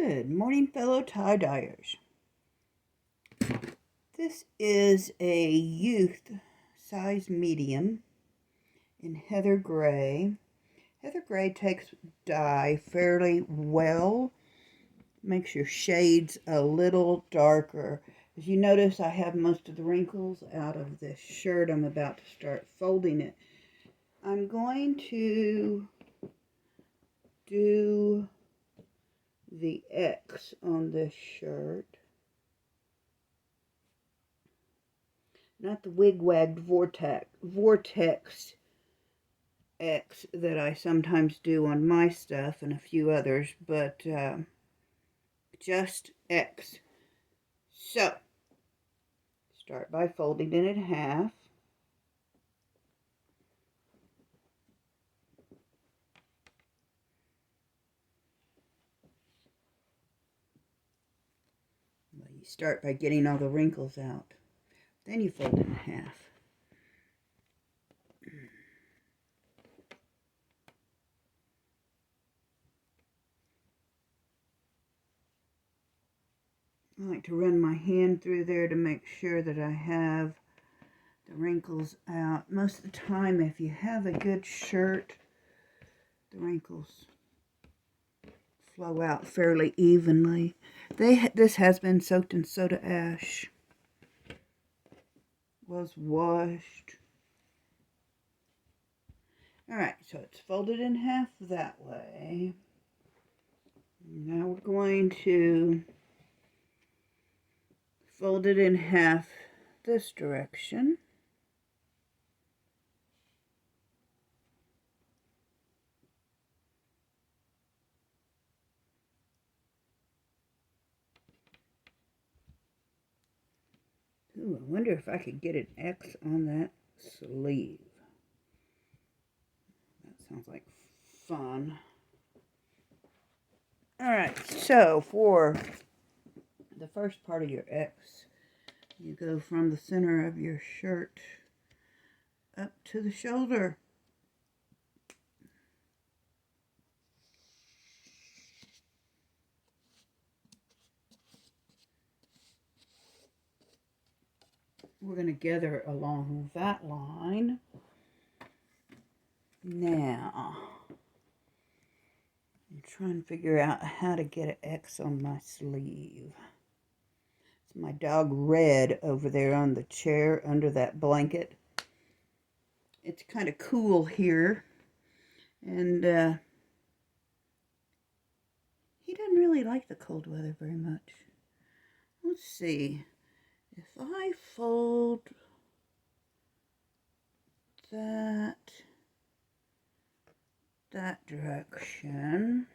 Good morning, fellow tie-dyers. This is a youth size medium in Heather Gray. Heather Gray takes dye fairly well, makes your shades a little darker. As you notice, I have most of the wrinkles out of this shirt. I'm about to start folding it. I'm going to do the X on this shirt. Not the wig-wagged vortex X that I sometimes do on my stuff and a few others, but just X. So, start by folding it in half. Well, you start by getting all the wrinkles out. Then you fold it in half. I like to run my hand through there to make sure that I have the wrinkles out. Most of the time, if you have a good shirt, the wrinkles flow out fairly evenly. This has been soaked in soda ash. Was washed. Alright, so it's folded in half that way. Now we're going to fold it in half this direction. Ooh, I wonder if I could get an X on that sleeve. That sounds like fun. Alright, so for the first part of your X, you go from the center of your shirt up to the shoulder. We're going to gather along that line. Now, I'm trying to figure out how to get an X on my sleeve. It's my dog Red over there on the chair under that blanket. It's kind of cool here, and he doesn't really like the cold weather very much. Let's see. If I fold that direction,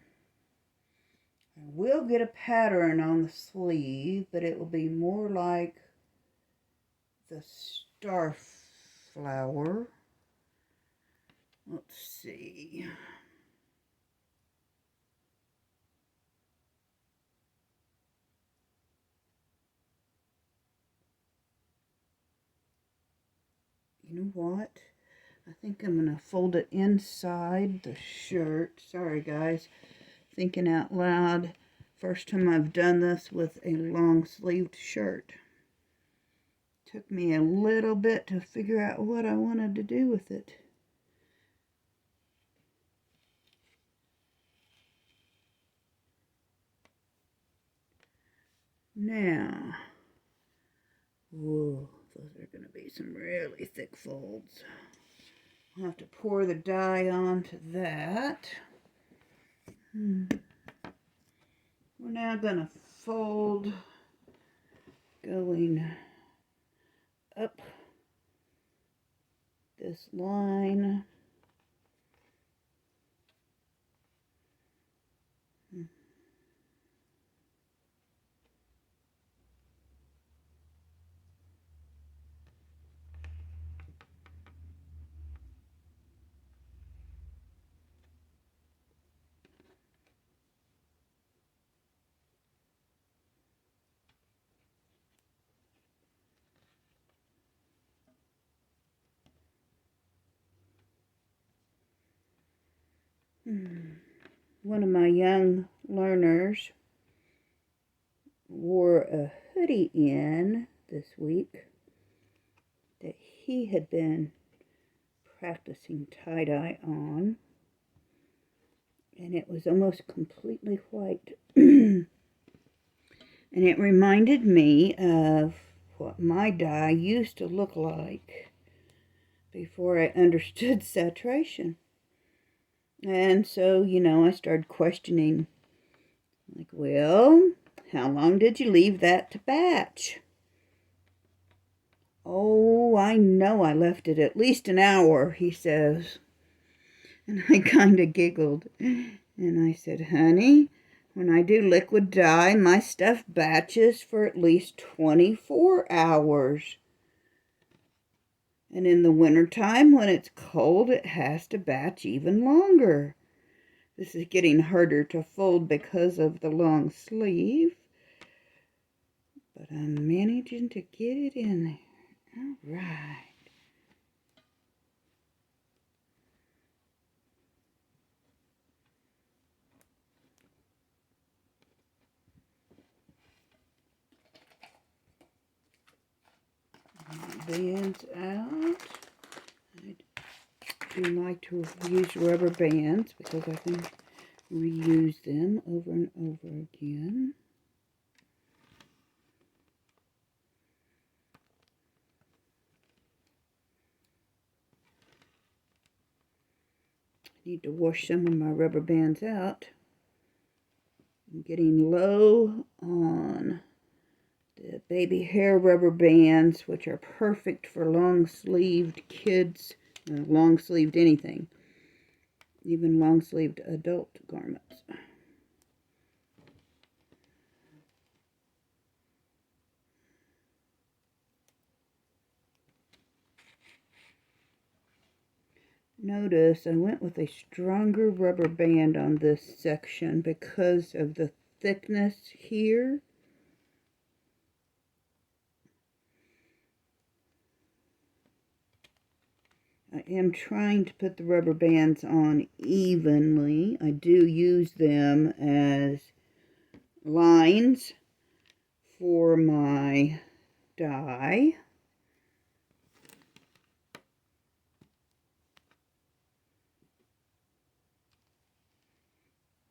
I will get a pattern on the sleeve, but it will be more like the star flower. Let's see. You know what? I think I'm going to fold it inside the shirt. Sorry, guys. Thinking out loud. First time I've done this with a long-sleeved shirt. Took me a little bit to figure out what I wanted to do with it. Now, whoa, those are going to be some really thick folds. I'll have to pour the dye onto that. We're now going to fold going up this line. One of my young learners wore a hoodie in this week that he had been practicing tie-dye on, and it was almost completely white. And it reminded me of what my dye used to look like before I understood saturation. And so, you know, I started questioning, like, well, how long did you leave that to batch? Oh, I know I left it at least an hour, he says. And I kind of giggled. And I said, honey, when I do liquid dye, my stuff batches for at least 24 hours. And in the wintertime, when it's cold, it has to batch even longer. This is getting harder to fold because of the long sleeve, but I'm managing to get it in there. All right. Bands out. I do like to use rubber bands because I can reuse them over and over again. I need to wash some of my rubber bands out. I'm getting low on the baby hair rubber bands, which are perfect for long-sleeved kids, long-sleeved anything, even long-sleeved adult garments. Notice I went with a stronger rubber band on this section because of the thickness here. I am trying to put the rubber bands on evenly. I do use them as lines for my dye.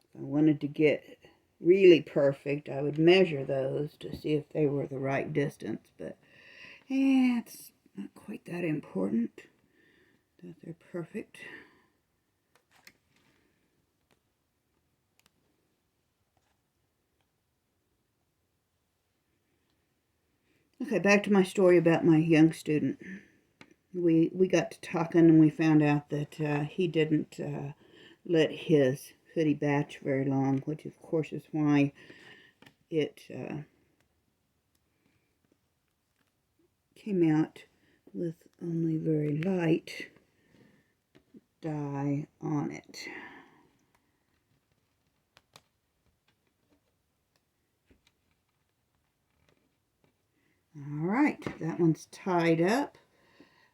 If I wanted to get really perfect, I would measure those to see if they were the right distance, but it's not quite that important that they're perfect. Okay, back to my story about my young student. We got to talking and we found out that he didn't let his hoodie batch very long, which of course is why it came out with only very light dye on it. All right, that one's tied up.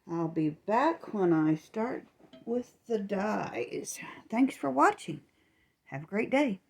I'll be back when I start with the dyes. Thanks for watching. Have a great day.